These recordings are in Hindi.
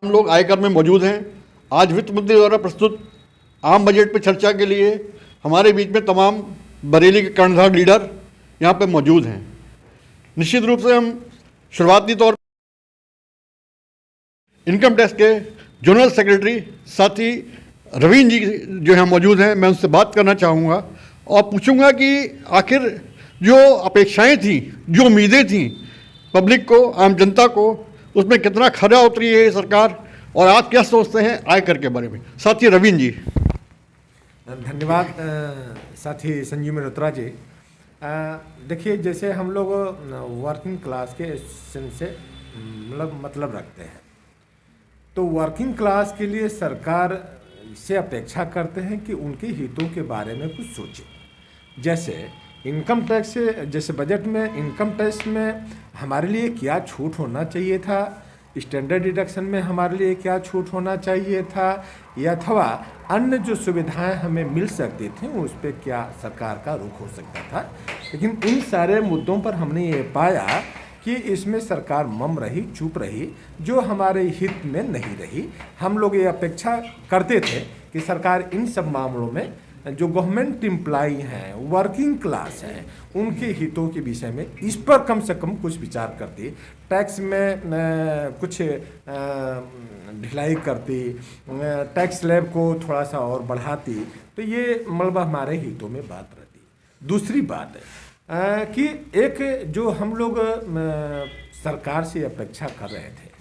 हम लोग आयकर में मौजूद हैं। आज वित्त मंत्री द्वारा प्रस्तुत आम बजट पर चर्चा के लिए हमारे बीच में तमाम बरेली के कर्णधार लीडर यहाँ पे मौजूद हैं। निश्चित रूप से हम शुरुआती तौर इनकम टैक्स के जनरल सेक्रेटरी साथी रवीन जी जो यहाँ मौजूद हैं, मैं उनसे बात करना चाहूँगा और पूछूंगा कि आखिर जो अपेक्षाएं थी, जो उम्मीदें थी पब्लिक को, आम जनता को, उसमें कितना खरा उतरी है ये सरकार और आप क्या सोचते हैं आयकर के बारे में। साथी रवीन जी। धन्यवाद साथी संजीव मल्होत्रा जी। देखिए, जैसे हम लोग वर्किंग क्लास के एसेंस से मतलब रखते हैं, तो वर्किंग क्लास के लिए सरकार से अपेक्षा करते हैं कि उनके हितों के बारे में कुछ सोचे। जैसे इनकम टैक्स से, जैसे बजट में इनकम टैक्स में हमारे लिए क्या छूट होना चाहिए था, स्टैंडर्ड डिडक्शन में हमारे लिए क्या छूट होना चाहिए था, या अथवा अन्य जो सुविधाएं हमें मिल सकती थी उस पर क्या सरकार का रुख हो सकता था। लेकिन इन सारे मुद्दों पर हमने ये पाया कि इसमें सरकार मम रही, चुप रही, जो हमारे हित में नहीं रही। हम लोग ये अपेक्षा करते थे कि सरकार इन सब मामलों में जो गवर्नमेंट एम्प्लॉई हैं, वर्किंग क्लास हैं, उनके हितों के विषय में इस पर कम से कम कुछ विचार करती, टैक्स में कुछ ढिलाई करती, टैक्स स्लैब को थोड़ा सा और बढ़ाती, तो ये मतलब हमारे हितों में बात रहती। दूसरी बात है कि एक जो हम लोग सरकार से अपेक्षा कर रहे थे,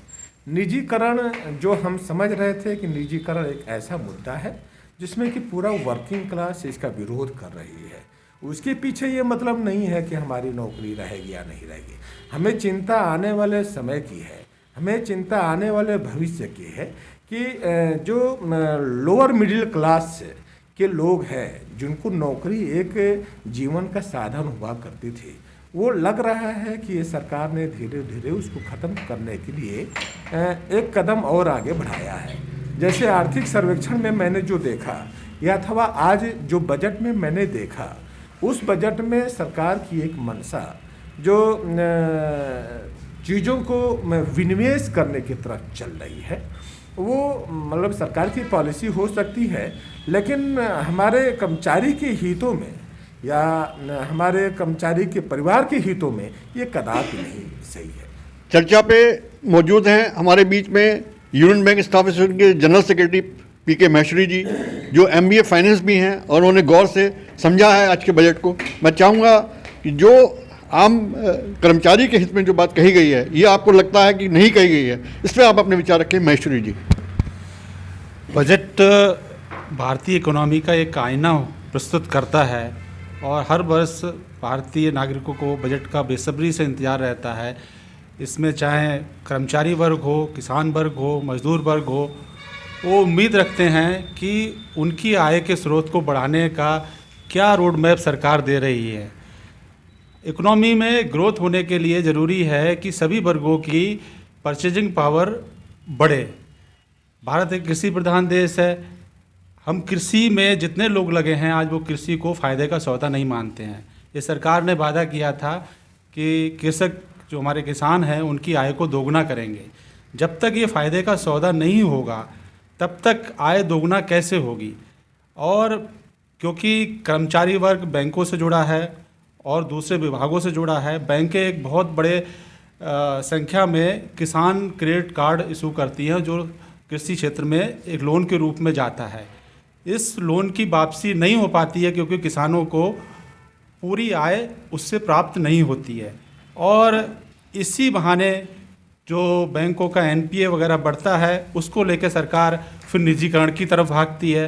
निजीकरण, जो हम समझ रहे थे कि निजीकरण एक ऐसा मुद्दा है जिसमें कि पूरा वर्किंग क्लास इसका विरोध कर रही है। उसके पीछे ये मतलब नहीं है कि हमारी नौकरी रहेगी या नहीं रहेगी। हमें चिंता आने वाले समय की है, हमें चिंता आने वाले भविष्य की है कि जो लोअर मिडिल क्लास के लोग हैं, जिनको नौकरी एक जीवन का साधन हुआ करती थी, वो लग रहा है कि ये सरकार ने धीरे धीरे उसको ख़त्म करने के लिए एक कदम और आगे बढ़ाया है। जैसे आर्थिक सर्वेक्षण में मैंने जो देखा, या अथवा आज जो बजट में मैंने देखा, उस बजट में सरकार की एक मंशा जो चीज़ों को विनिवेश करने की तरफ चल रही है, वो मतलब सरकार की पॉलिसी हो सकती है, लेकिन हमारे कर्मचारी के हितों में या हमारे कर्मचारी के परिवार के हितों में ये कदापि नहीं सही है। चर्चा पे मौजूद हैं हमारे बीच में यूनियन बैंक स्टाफ एसोसिएशन के जनरल सेक्रेटरी पीके महेश्वरी जी, जो MBA फाइनेंस भी हैं और उन्होंने गौर से समझा है आज के बजट को। मैं चाहूँगा कि जो आम कर्मचारी के हित में जो बात कही गई है, ये आपको लगता है कि नहीं कही गई है, इस पर आप अपने विचार रखें। महेश्वरी जी। बजट भारतीय इकोनॉमी का एक आईना प्रस्तुत करता है और हर वर्ष भारतीय नागरिकों को बजट का बेसब्री से इंतजार रहता है। इसमें चाहे कर्मचारी वर्ग हो, किसान वर्ग हो, मजदूर वर्ग हो, वो उम्मीद रखते हैं कि उनकी आय के स्रोत को बढ़ाने का क्या रोड मैप सरकार दे रही है। इकोनॉमी में ग्रोथ होने के लिए ज़रूरी है कि सभी वर्गों की परचेजिंग पावर बढ़े। भारत एक कृषि प्रधान देश है। हम कृषि में जितने लोग लगे हैं, आज वो कृषि को फ़ायदे का सौदा नहीं मानते हैं। ये सरकार ने वादा किया था कि कृषक, जो हमारे किसान हैं, उनकी आय को दोगुना करेंगे। जब तक ये फ़ायदे का सौदा नहीं होगा, तब तक आय दोगुना कैसे होगी। और क्योंकि कर्मचारी वर्ग बैंकों से जुड़ा है और दूसरे विभागों से जुड़ा है, बैंकें एक बहुत बड़े संख्या में किसान क्रेडिट कार्ड इशू करती हैं, जो कृषि क्षेत्र में एक लोन के रूप में जाता है। इस लोन की वापसी नहीं हो पाती है क्योंकि किसानों को पूरी आय उससे प्राप्त नहीं होती है, और इसी बहाने जो बैंकों का NPA वगैरह बढ़ता है, उसको लेकर सरकार फिर निजीकरण की तरफ भागती है।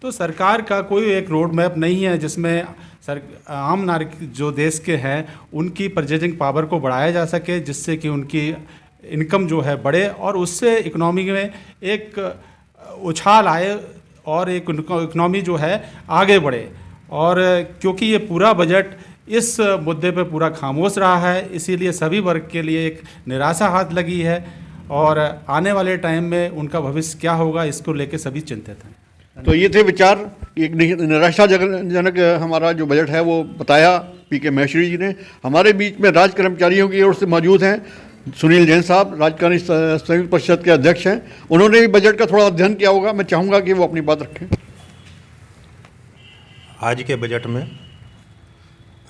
तो सरकार का कोई एक रोड मैप नहीं है जिसमें आम नागरिक जो देश के हैं, उनकी परचेजिंग पावर को बढ़ाया जा सके, जिससे कि उनकी इनकम जो है बढ़े और उससे इकोनॉमी में एक उछाल आए और एक इकोनॉमी जो है आगे बढ़े। और क्योंकि ये पूरा बजट इस मुद्दे पर पूरा खामोश रहा है, इसीलिए सभी वर्ग के लिए एक निराशा हाथ लगी है और आने वाले टाइम में उनका भविष्य क्या होगा, इसको लेकर सभी चिंतित हैं। तो ये थे विचार, एक निराशाजनक हमारा जो बजट है वो बताया पीके महेश्वरी जी ने। हमारे बीच में राज्य कर्मचारियों की ओर से मौजूद हैं सुनील जैन साहब राजकारण संयुक्त परिषद के अध्यक्ष हैं, उन्होंने भी बजट का थोड़ा अध्ययन किया होगा, मैं चाहूँगा कि वो अपनी बात रखें। आज के बजट में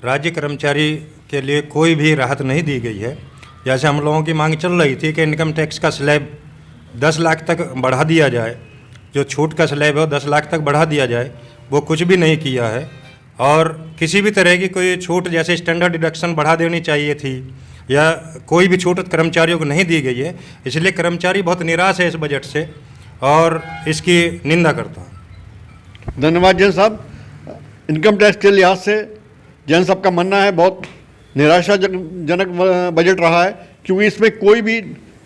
राज्य कर्मचारी के लिए कोई भी राहत नहीं दी गई है। जैसे हम लोगों की मांग चल रही थी कि इनकम टैक्स का स्लैब 10 लाख तक बढ़ा दिया जाए, जो छूट का स्लैब है वो 10 लाख तक बढ़ा दिया जाए, वो कुछ भी नहीं किया है। और किसी भी तरह की कोई छूट जैसे स्टैंडर्ड डिडक्शन बढ़ा देनी चाहिए थी या कोई भी छूट कर्मचारियों को नहीं दी गई है, इसलिए कर्मचारी बहुत निराश है इस बजट से और इसकी निंदा करता हूँ। धन्यवाद जैन साहब। इनकम टैक्स के लिहाज से जैन साहब का मानना है बहुत निराशाजनक बजट रहा है, क्योंकि इसमें कोई भी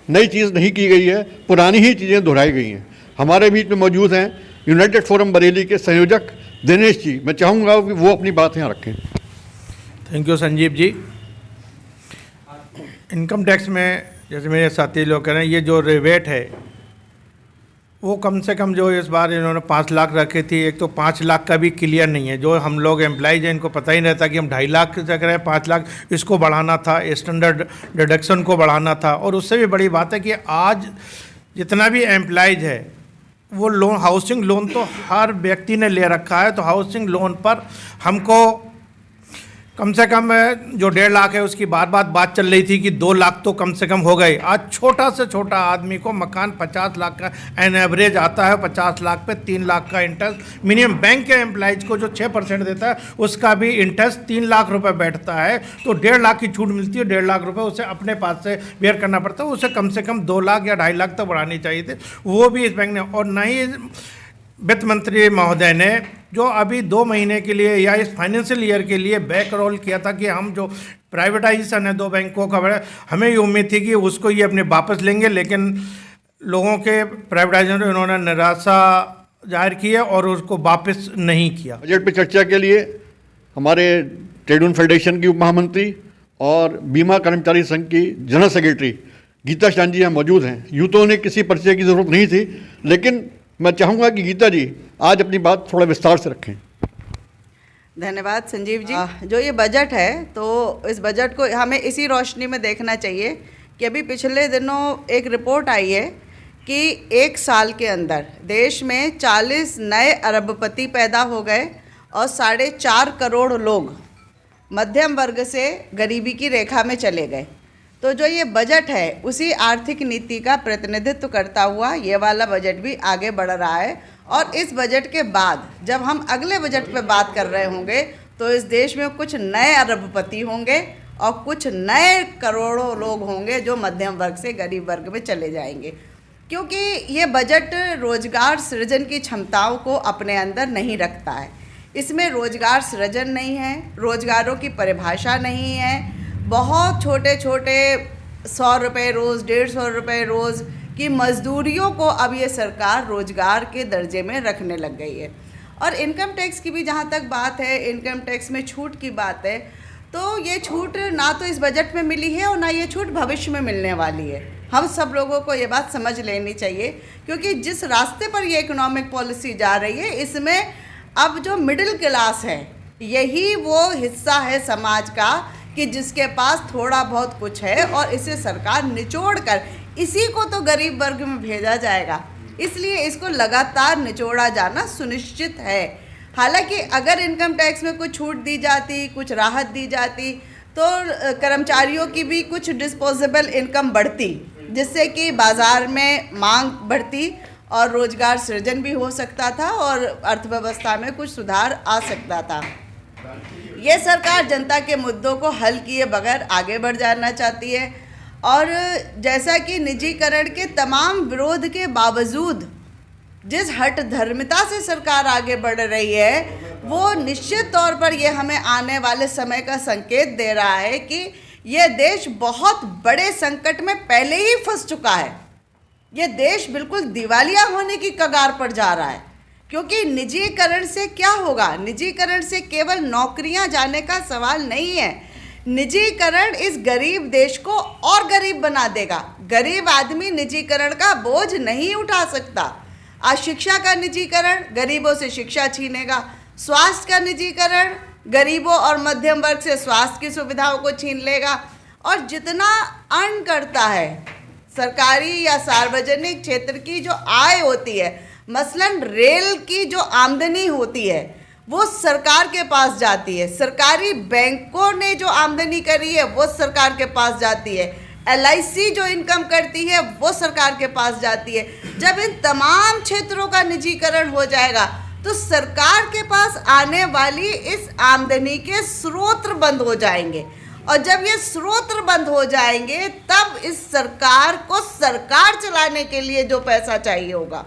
नई चीज़ नहीं की गई है, पुरानी ही चीज़ें दोहराई गई हैं। हमारे बीच में मौजूद हैं यूनाइटेड फोरम बरेली के संयोजक दिनेश जी, मैं चाहूँगा कि वो अपनी बात यहाँ रखें। Thank you Sanjeev ji. Income tax में जैसे मेरे साथी लोग कह रहे हैं, ये जो रिबेट है वो कम से कम जो इस बार इन्होंने 5 लाख रखी थी, एक तो 5 लाख का भी क्लियर नहीं है। जो हम लोग एम्प्लॉइज हैं इनको पता ही नहीं रहता कि हम 2.5 लाख तक रहे, 5 लाख इसको बढ़ाना था, स्टैंडर्ड डिडक्शन को बढ़ाना था। और उससे भी बड़ी बात है कि आज जितना भी एम्प्लॉइज है वो लोन, हाउसिंग लोन तो हर व्यक्ति ने ले रखा है, तो हाउसिंग लोन पर हमको कम से कम जो 1.5 लाख है उसकी बात चल रही थी कि 2 लाख तो कम से कम हो गए। आज छोटा से छोटा आदमी को मकान 50 लाख का एन एवरेज आता है, 50 लाख पे 3 लाख का इंटरेस्ट मिनिमम। बैंक के एम्प्लॉइज को जो 6% देता है उसका भी इंटरेस्ट 3 लाख रुपए बैठता है, तो 1.5 लाख की छूट मिलती है। 1.5 लाख रुपए उसे अपने पास से बेयर करना पड़ता है, उसे कम से कम 2 लाख या 2.5 लाख तक बढ़ानी चाहिए थी, वो भी इस बैंक ने। और न ही वित्त मंत्री महोदय ने जो अभी 2 महीने के लिए या इस फाइनेंशियल ईयर के लिए बैक रोल किया था कि हम जो प्राइवेटाइजेशन है 2 बैंकों का, हमें ये उम्मीद थी कि उसको ये अपने वापस लेंगे, लेकिन लोगों के प्राइवेटाइजेशन में उन्होंने निराशा जाहिर की है और उसको वापस नहीं किया। बजट पे चर्चा के लिए हमारे ट्रेड यूनियन फेडरेशन की उप महामंत्री और बीमा कर्मचारी संघ की जनरल सेक्रेटरी गीता शान जी यहाँ मौजूद हैं। यूँ तो उन्हें किसी परिचय की ज़रूरत नहीं थी, लेकिन मैं चाहूँगा कि गीता जी आज अपनी बात थोड़ा विस्तार से रखें। धन्यवाद संजीव जी। जो ये बजट है तो इस बजट को हमें इसी रोशनी में देखना चाहिए कि अभी पिछले दिनों एक रिपोर्ट आई है कि 1 साल के अंदर देश में 40 नए अरबपति पैदा हो गए और 4.5 करोड़ लोग मध्यम वर्ग से गरीबी की रेखा में चले गए। तो जो ये बजट है उसी आर्थिक नीति का प्रतिनिधित्व करता हुआ ये वाला बजट भी आगे बढ़ रहा है। और इस बजट के बाद जब हम अगले बजट पे बात कर रहे होंगे तो इस देश में कुछ नए अरबपति होंगे और कुछ नए करोड़ों लोग होंगे जो मध्यम वर्ग से गरीब वर्ग में चले जाएंगे, क्योंकि ये बजट रोजगार सृजन की क्षमताओं को अपने अंदर नहीं रखता है। इसमें रोजगार सृजन नहीं है, रोजगारों की परिभाषा नहीं है। बहुत छोटे छोटे 100 रुपये रोज़, 150 रुपये रोज़ की मजदूरियों को अब ये सरकार रोजगार के दर्जे में रखने लग गई है। और इनकम टैक्स की भी जहाँ तक बात है, इनकम टैक्स में छूट की बात है, तो ये छूट ना तो इस बजट में मिली है और ना ये छूट भविष्य में मिलने वाली है। हम सब लोगों को ये बात समझ लेनी चाहिए, क्योंकि जिस रास्ते पर ये इकोनॉमिक पॉलिसी जा रही है इसमें अब जो मिडिल क्लास है यही वो हिस्सा है समाज का कि जिसके पास थोड़ा बहुत कुछ है और इसे सरकार निचोड़ कर इसी को तो गरीब वर्ग में भेजा जाएगा, इसलिए इसको लगातार निचोड़ा जाना सुनिश्चित है। हालांकि अगर इनकम टैक्स में कुछ छूट दी जाती, कुछ राहत दी जाती तो कर्मचारियों की भी कुछ डिस्पोजेबल इनकम बढ़ती, जिससे कि बाज़ार में मांग बढ़ती और रोजगार सृजन भी हो सकता था और अर्थव्यवस्था में कुछ सुधार आ सकता था। ये सरकार जनता के मुद्दों को हल किए बगैर आगे बढ़ जाना चाहती है और जैसा कि निजीकरण के तमाम विरोध के बावजूद जिस हठ धर्मिता से सरकार आगे बढ़ रही है वो निश्चित तौर पर ये हमें आने वाले समय का संकेत दे रहा है कि ये देश बहुत बड़े संकट में पहले ही फंस चुका है। ये देश बिल्कुल दिवालिया होने की कगार पर जा रहा है, क्योंकि निजीकरण से क्या होगा? निजीकरण से केवल नौकरियां जाने का सवाल नहीं है, निजीकरण इस गरीब देश को और गरीब बना देगा। गरीब आदमी निजीकरण का बोझ नहीं उठा सकता। आज शिक्षा का निजीकरण गरीबों से शिक्षा छीनेगा, स्वास्थ्य का निजीकरण गरीबों और मध्यम वर्ग से स्वास्थ्य की सुविधाओं को छीन लेगा और जितना अर्न करता है, सरकारी या सार्वजनिक क्षेत्र की जो आय होती है, मसलन रेल की जो आमदनी होती है वो सरकार के पास जाती है, सरकारी बैंकों ने जो आमदनी करी है वो सरकार के पास जाती है, LIC जो इनकम करती है वो सरकार के पास जाती है। जब इन तमाम क्षेत्रों का निजीकरण हो जाएगा तो सरकार के पास आने वाली इस आमदनी के स्रोत बंद हो जाएंगे, और जब ये स्रोत बंद हो जाएंगे तब इस सरकार को सरकार चलाने के लिए जो पैसा चाहिए होगा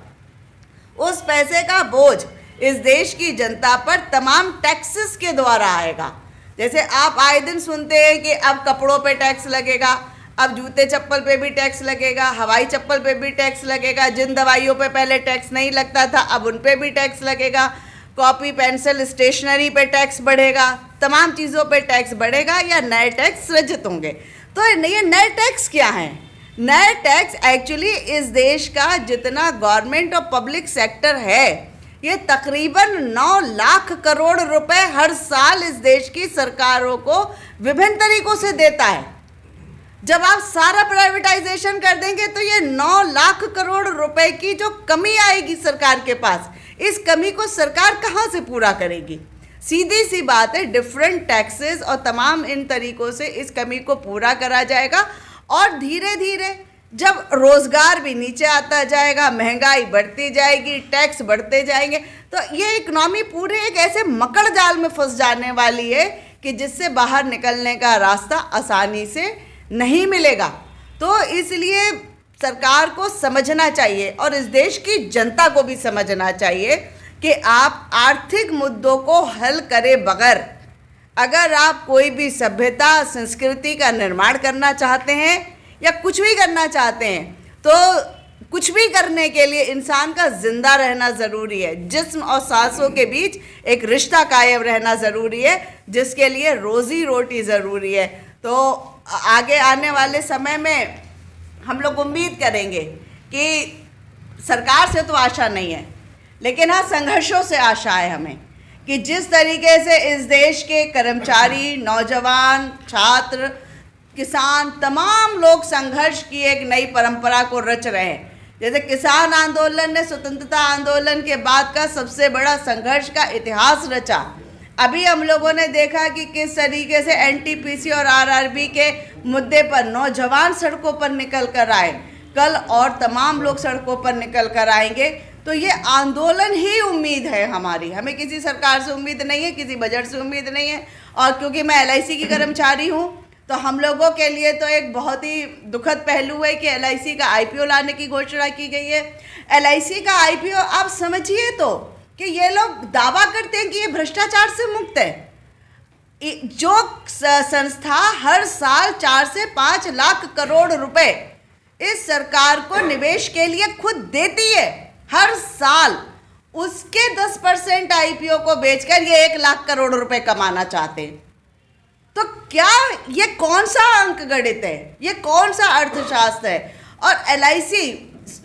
उस पैसे का बोझ इस देश की जनता पर तमाम टैक्सेस के द्वारा आएगा। जैसे आप आए दिन सुनते हैं कि अब कपड़ों पे टैक्स लगेगा, अब जूते चप्पल पे भी टैक्स लगेगा, हवाई चप्पल पे भी टैक्स लगेगा, जिन दवाइयों पे पहले टैक्स नहीं लगता था अब उन पे भी टैक्स लगेगा, कॉपी पेंसिल स्टेशनरी पे टैक्स बढ़ेगा, तमाम चीज़ों पे टैक्स बढ़ेगा या नए टैक्स सृजित होंगे। तो ये नए टैक्स क्या हैं? नए टैक्स एक्चुअली इस देश का जितना गवर्नमेंट और पब्लिक सेक्टर है ये तकरीबन 9 लाख करोड़ रुपए हर साल इस देश की सरकारों को विभिन्न तरीकों से देता है। जब आप सारा प्राइवेटाइजेशन कर देंगे तो ये 9 लाख करोड़ रुपए की जो कमी आएगी सरकार के पास, इस कमी को सरकार कहाँ से पूरा करेगी? सीधी सी बात है, डिफरेंट टैक्सेस और तमाम इन तरीकों से इस कमी को पूरा करा जाएगा और धीरे धीरे जब रोज़गार भी नीचे आता जाएगा, महंगाई बढ़ती जाएगी, टैक्स बढ़ते जाएंगे, तो ये इकनॉमी पूरे एक ऐसे मकड़ जाल में फंस जाने वाली है कि जिससे बाहर निकलने का रास्ता आसानी से नहीं मिलेगा। तो इसलिए सरकार को समझना चाहिए और इस देश की जनता को भी समझना चाहिए कि आप आर्थिक मुद्दों को हल करे बगैर अगर आप कोई भी सभ्यता संस्कृति का निर्माण करना चाहते हैं या कुछ भी करना चाहते हैं तो कुछ भी करने के लिए इंसान का जिंदा रहना ज़रूरी है, जिस्म और सांसों के बीच एक रिश्ता कायम रहना ज़रूरी है, जिसके लिए रोज़ी रोटी ज़रूरी है। तो आगे आने वाले समय में हम लोग उम्मीद करेंगे कि सरकार से तो आशा नहीं है लेकिन हाँ संघर्षों से आशा है हमें कि जिस तरीके से इस देश के कर्मचारी, नौजवान, छात्र, किसान तमाम लोग संघर्ष की एक नई परंपरा को रच रहे हैं। जैसे किसान आंदोलन ने स्वतंत्रता आंदोलन के बाद का सबसे बड़ा संघर्ष का इतिहास रचा। अभी हम लोगों ने देखा कि किस तरीके से NTPC और RRB के मुद्दे पर नौजवान सड़कों पर निकल कर आए, कल और तमाम लोग सड़कों पर निकल कर आएंगे। तो ये आंदोलन ही उम्मीद है हमारी, हमें किसी सरकार से उम्मीद नहीं है, किसी बजट से उम्मीद नहीं है। और क्योंकि मैं LIC की कर्मचारी हूँ तो हम लोगों के लिए तो एक बहुत ही दुखद पहलू है कि LIC का IPO लाने की घोषणा की गई है। LIC का IPO आप समझिए तो कि ये लोग दावा करते हैं कि ये भ्रष्टाचार से मुक्त है। जो संस्था हर साल 4 से 5 लाख करोड़ रुपए इस सरकार को निवेश के लिए खुद देती है हर साल, उसके 10% IPO को बेचकर ये 1 लाख करोड़ रुपए कमाना चाहते हैं। तो क्या ये कौन सा अंक गणित है, ये कौन सा अर्थशास्त्र है? और LIC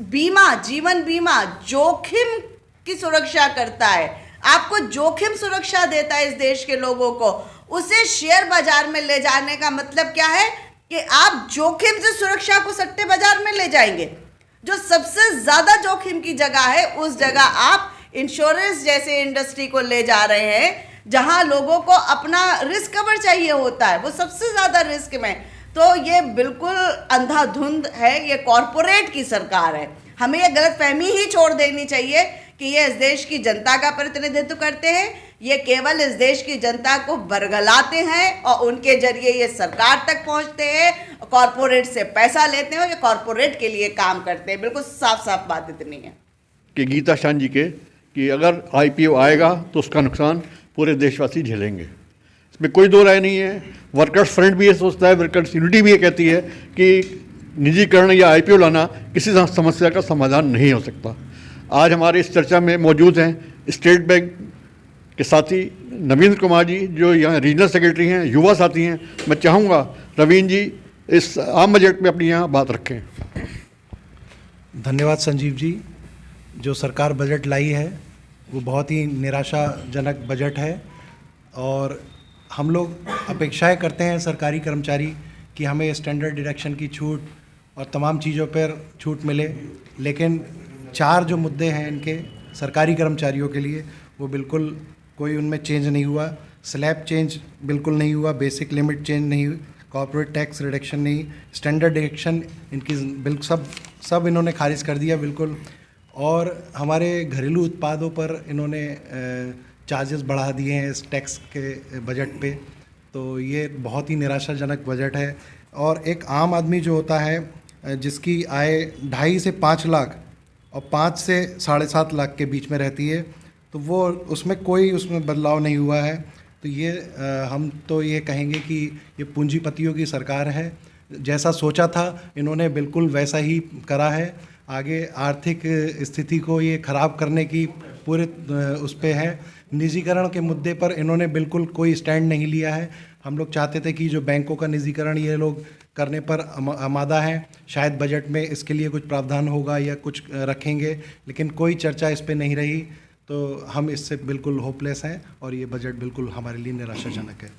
बीमा, जीवन बीमा जोखिम की सुरक्षा करता है, आपको जोखिम सुरक्षा देता है इस देश के लोगों को। उसे शेयर बाजार में ले जाने का मतलब क्या है कि आप जोखिम से सुरक्षा को सट्टे बाजार में ले जाएंगे। जो सबसे ज़्यादा जोखिम की जगह है उस जगह आप इंश्योरेंस जैसे इंडस्ट्री को ले जा रहे हैं, जहां लोगों को अपना रिस्क कवर चाहिए होता है, वो सबसे ज़्यादा रिस्क में। तो ये बिल्कुल अंधाधुंध है, ये कॉरपोरेट की सरकार है। हमें ये गलतफहमी ही छोड़ देनी चाहिए कि ये इस देश की जनता का प्रतिनिधित्व करते हैं, ये केवल इस देश की जनता को बरगलाते हैं और उनके जरिए ये सरकार तक पहुंचते हैं, कॉरपोरेट से पैसा लेते हैं और ये कॉरपोरेट के लिए काम करते हैं। बिल्कुल साफ साफ बात इतनी है कि गीता शान जी के कि अगर IPO आएगा तो उसका नुकसान पूरे देशवासी झेलेंगे, इसमें कोई दो राय नहीं है। वर्कर्स फ्रंट भी ये सोचता है, वर्कर्स यूनिटी भी ये कहती है कि निजीकरण या IPO लाना किसी समस्या का समाधान नहीं हो सकता। आज हमारे इस चर्चा में मौजूद हैं स्टेट बैंक के साथी नवीन कुमार जी जो यहाँ रीजनल सेक्रेटरी हैं, युवा साथी हैं। मैं चाहूँगा रवीन जी इस आम बजट में अपनी यहाँ बात रखें। धन्यवाद संजीव जी। जो सरकार बजट लाई है वो बहुत ही निराशाजनक बजट है और हम लोग अपेक्षाएं करते हैं सरकारी कर्मचारी कि हमें स्टैंडर्ड डिडक्शन की छूट और तमाम चीज़ों पर छूट मिले, लेकिन 4 जो मुद्दे हैं इनके सरकारी कर्मचारियों के लिए, वो बिल्कुल कोई उनमें चेंज नहीं हुआ। स्लैब चेंज बिल्कुल नहीं हुआ, बेसिक लिमिट चेंज नहीं हुई, कॉर्पोरेट टैक्स रिडक्शन नहीं, स्टैंडर्ड डिडक्शन इनकी बिल्कुल सब इन्होंने खारिज कर दिया बिल्कुल। और हमारे घरेलू उत्पादों पर इन्होंने चार्जेस बढ़ा दिए हैं इस टैक्स के बजट पे। तो ये बहुत ही निराशाजनक बजट है। और एक आम आदमी जो होता है जिसकी आय 2.5 से 5 लाख और 5 से 7.5 लाख के बीच में रहती है, तो वो उसमें कोई उसमें बदलाव नहीं हुआ है। तो ये हम तो ये कहेंगे कि ये पूंजीपतियों की सरकार है। जैसा सोचा था इन्होंने बिल्कुल वैसा ही करा है। आगे आर्थिक स्थिति को ये ख़राब करने की पूरे उस पे है। निजीकरण के मुद्दे पर इन्होंने बिल्कुल कोई स्टैंड नहीं लिया है। हम लोग चाहते थे कि जो बैंकों का निजीकरण ये लोग करने पर आमादा हैं, शायद बजट में इसके लिए कुछ प्रावधान होगा या कुछ रखेंगे, लेकिन कोई चर्चा इस पे नहीं रही। तो हम इससे बिल्कुल होपलेस हैं और ये बजट बिल्कुल हमारे लिए निराशाजनक है।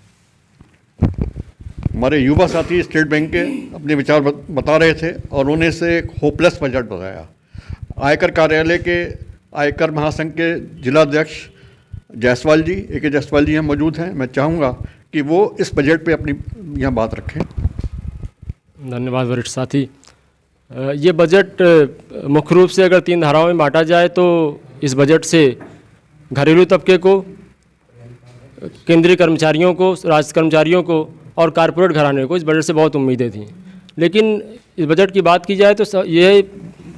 हमारे युवा साथी स्टेट बैंक के अपने विचार बता रहे थे और उन्होंने इसे एक होपलेस बजट बताया। आयकर कार्यालय के आयकर महासंघ के जिलाध्यक्ष जायसवाल जी, AK जायसवाल जी यहाँ मौजूद हैं। मैं चाहूँगा कि वो इस बजट पे अपनी यहाँ बात रखें। धन्यवाद वरिष्ठ साथी। ये बजट मुख्य रूप से अगर 3 धाराओं में बांटा जाए तो इस बजट से घरेलू तबके को, केंद्रीय कर्मचारियों को, राज्य कर्मचारियों को और कॉरपोरेट घराने को इस बजट से बहुत उम्मीदें थीं। लेकिन इस बजट की बात की जाए तो ये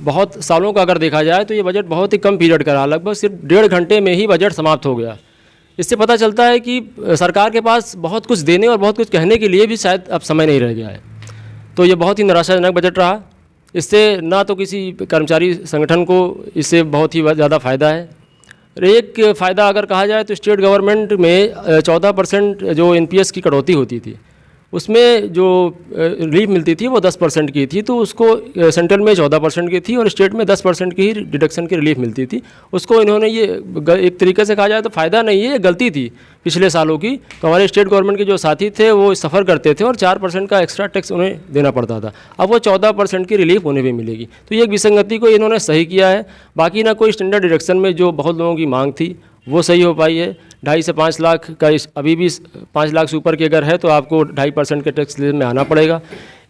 बहुत सालों का अगर देखा जाए तो ये बजट बहुत ही कम पीरियड का रहा, लगभग सिर्फ 1.5 घंटे में ही बजट समाप्त हो गया। इससे पता चलता है कि सरकार के पास बहुत कुछ देने और बहुत कुछ कहने के लिए भी शायद अब समय नहीं रह गया है। तो ये बहुत ही निराशाजनक बजट रहा। इससे ना तो किसी कर्मचारी संगठन को इससे बहुत ही ज़्यादा फ़ायदा है। एक फ़ायदा अगर कहा जाए तो स्टेट गवर्नमेंट में 14% जो NPS की कटौती होती थी, उसमें जो रिलीफ मिलती थी वो 10% की थी। तो उसको सेंट्रल में 14% की थी और स्टेट में 10% की ही डिडक्शन की रिलीफ मिलती थी। उसको इन्होंने ये एक तरीके से कहा जाए तो फ़ायदा नहीं है, ये गलती थी पिछले सालों की। तो हमारे स्टेट गवर्नमेंट के जो साथी थे वो सफ़र करते थे और 4% का एक्स्ट्रा टैक्स उन्हें देना पड़ता था। अब वो 14% की रिलीफ उन्हें भी मिलेगी। तो ये एक विसंगति को इन्होंने सही किया है। बाकी ना कोई स्टैंडर्ड डिडक्शन में जो बहुत लोगों की मांग थी वो सही हो पाई है। 2.5 से 5 लाख का अभी भी 5 लाख से ऊपर की अगर है तो आपको 2.5% के टैक्स में आना पड़ेगा।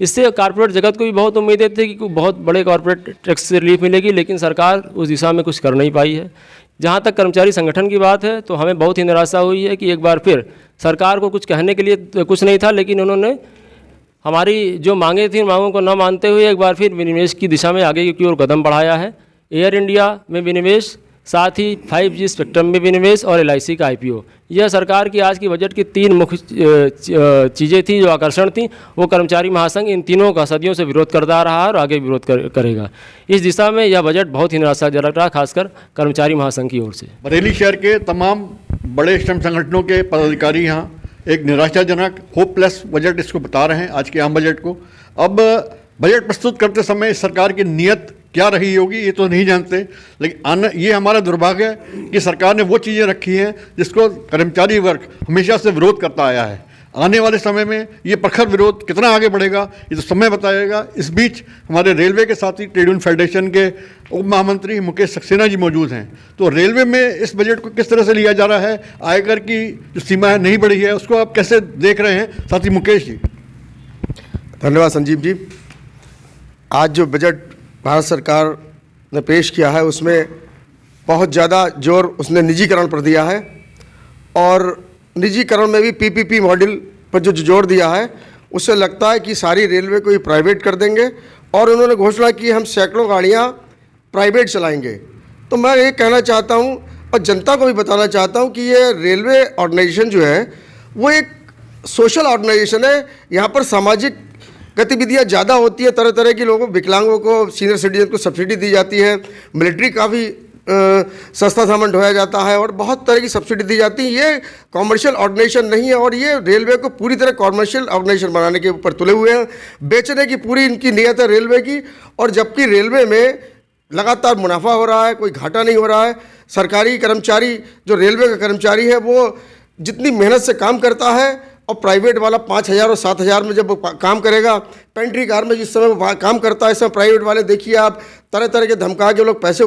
इससे कॉर्पोरेट जगत को भी बहुत उम्मीदें थी कि बहुत बड़े कॉर्पोरेट टैक्स से रिलीफ मिलेगी, लेकिन सरकार उस दिशा में कुछ कर नहीं पाई है। जहाँ तक कर्मचारी संगठन की बात है तो हमें बहुत ही निराशा हुई है कि एक बार फिर सरकार को कुछ कहने के लिए कुछ नहीं था, लेकिन उन्होंने हमारी जो मांगे थी मांगों को न मानते हुए एक बार फिर विनिवेश की दिशा में आगे की ओर कदम बढ़ाया है। एयर इंडिया में विनिवेश, साथ ही 5G स्पेक्ट्रम में विनिवेश और LIC का IPO, यह सरकार की आज की बजट की 3 मुख्य चीज़ें थी जो आकर्षण थी। वो कर्मचारी महासंघ इन तीनों का सदियों से विरोध करता रहा और आगे विरोध करेगा। इस दिशा में यह बजट बहुत ही निराशाजनक रहा, खासकर कर्मचारी महासंघ की ओर से। बरेली शहर के तमाम बड़े श्रम संगठनों के पदाधिकारी यहाँ एक निराशाजनक होपलेस बजट इसको बता रहे हैं, आज के आम बजट को। अब बजट प्रस्तुत करते समय सरकार की नीयत क्या रही होगी ये तो नहीं जानते, लेकिन ये हमारा दुर्भाग्य है कि सरकार ने वो चीज़ें रखी हैं जिसको कर्मचारी वर्ग हमेशा से विरोध करता आया है। आने वाले समय में ये प्रखर विरोध कितना आगे बढ़ेगा ये तो समय बताएगा। इस बीच हमारे रेलवे के साथी ट्रेड यूनियन फेडरेशन के उप महामंत्री मुकेश सक्सेना जी मौजूद हैं। तो रेलवे में इस बजट को किस तरह से लिया जा रहा है? आयकर की जो सीमा है नहीं बढ़ी है, उसको आप कैसे देख रहे हैं? साथी मुकेश जी। धन्यवाद संजीव जी। आज जो बजट भारत सरकार ने पेश किया है उसमें बहुत ज़्यादा जोर उसने निजीकरण पर दिया है और निजीकरण में भी PPP मॉडल पर जो जोर दिया है उससे लगता है कि सारी रेलवे को ही प्राइवेट कर देंगे और उन्होंने घोषणा की हम सैकड़ों गाड़ियाँ प्राइवेट चलाएंगे। तो मैं ये कहना चाहता हूँ और जनता को भी बताना चाहता हूँ कि ये रेलवे ऑर्गेनाइजेशन जो है वो एक सोशल ऑर्गेनाइजेशन है। यहाँ पर सामाजिक गतिविधियाँ ज़्यादा होती है, तरह तरह के लोगों, विकलांगों को, सीनियर सिटीजन को सब्सिडी दी जाती है, मिलिट्री काफ़ी सस्ता सामान ढोया जाता है और बहुत तरह की सब्सिडी दी जाती है। ये कॉमर्शियल ऑर्गेनाइजेशन नहीं है और ये रेलवे को पूरी तरह कॉमर्शियल ऑर्गेनाइजेशन बनाने के ऊपर तुले हुए हैं। बेचने की पूरी इनकी नीयत है रेलवे की, और जबकि रेलवे में लगातार मुनाफा हो रहा है, कोई घाटा नहीं हो रहा है। सरकारी कर्मचारी जो रेलवे का कर्मचारी है वो जितनी मेहनत से काम करता है और प्राइवेट वाला 5,000 और 7,000 में जब वो काम करेगा, पेंट्री कार में जिस समय वो काम करता है, इस समय प्राइवेट वाले देखिए आप तरह तरह के धमका के लोग पैसे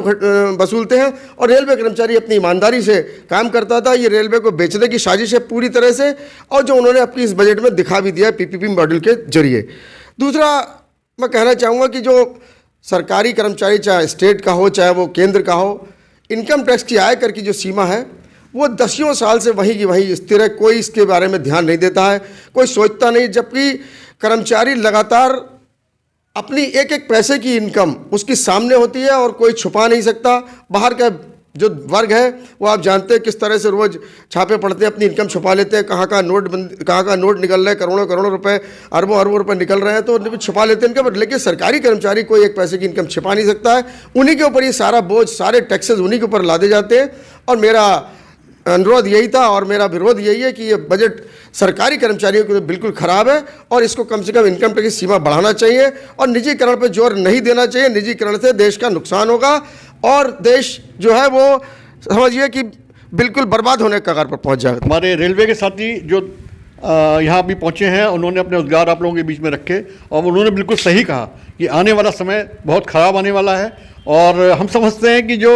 वसूलते हैं। और रेलवे कर्मचारी अपनी ईमानदारी से काम करता था। ये रेलवे को बेचने की साजिश है पूरी तरह से, और जो उन्होंने अपनी इस बजट में दिखा भी दिया है पीपीपी मॉडल के जरिए। दूसरा मैं कहना चाहूँगा कि जो सरकारी कर्मचारी, चाहे स्टेट का हो चाहे वो केंद्र का हो, इनकम टैक्स की आयकर की जो सीमा है वो 10 साल से वहीं की वहीं स्थिर है। कोई इसके बारे में ध्यान नहीं देता है, कोई सोचता नहीं, जबकि कर्मचारी लगातार अपनी एक एक पैसे की इनकम उसकी सामने होती है और कोई छुपा नहीं सकता। बाहर का जो वर्ग है वो आप जानते हैं किस तरह से रोज़ छापे पड़ते हैं, अपनी इनकम छुपा लेते हैं, कहाँ का नोट निकल रहे हैं, करोड़ों रुपए, अरबों रुपए निकल रहे हैं, तो छुपा लेते हैं इनकम। लेकिन सरकारी कर्मचारी कोई एक पैसे की इनकम छिपा नहीं सकता है, उन्हीं के ऊपर ये सारा बोझ, सारे टैक्सेस उन्हीं के ऊपर लादे जाते हैं। और मेरा अनुरोध यही था और मेरा विरोध यही है कि ये बजट सरकारी कर्मचारियों के लिए बिल्कुल ख़राब है और इसको कम से कम इनकम टैक्स की सीमा बढ़ाना चाहिए और निजीकरण पर जोर नहीं देना चाहिए। निजीकरण से देश का नुकसान होगा और देश जो है वो समझिए कि बिल्कुल बर्बाद होने के कगार पर पहुंच जाएगा। हमारे रेलवे के साथी जो यहाँ भी पहुँचे हैं, उन्होंने अपने रोजगार आप लोगों के बीच में रखे और उन्होंने बिल्कुल सही कहा कि आने वाला समय बहुत ख़राब आने वाला है। और हम समझते हैं कि जो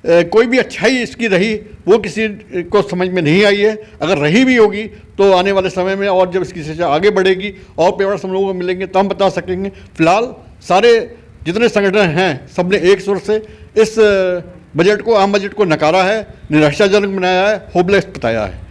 कोई भी अच्छाई इसकी रही वो किसी को समझ में नहीं आई है। अगर रही भी होगी तो आने वाले समय में और जब इसकी चर्चा आगे बढ़ेगी और पेपर्स हम लोगों को मिलेंगे तो हम बता सकेंगे। फिलहाल सारे जितने संगठन हैं सबने एक सुर से इस बजट को, आम बजट को नकारा है, निराशाजनक बनाया है, होपलेस बताया है।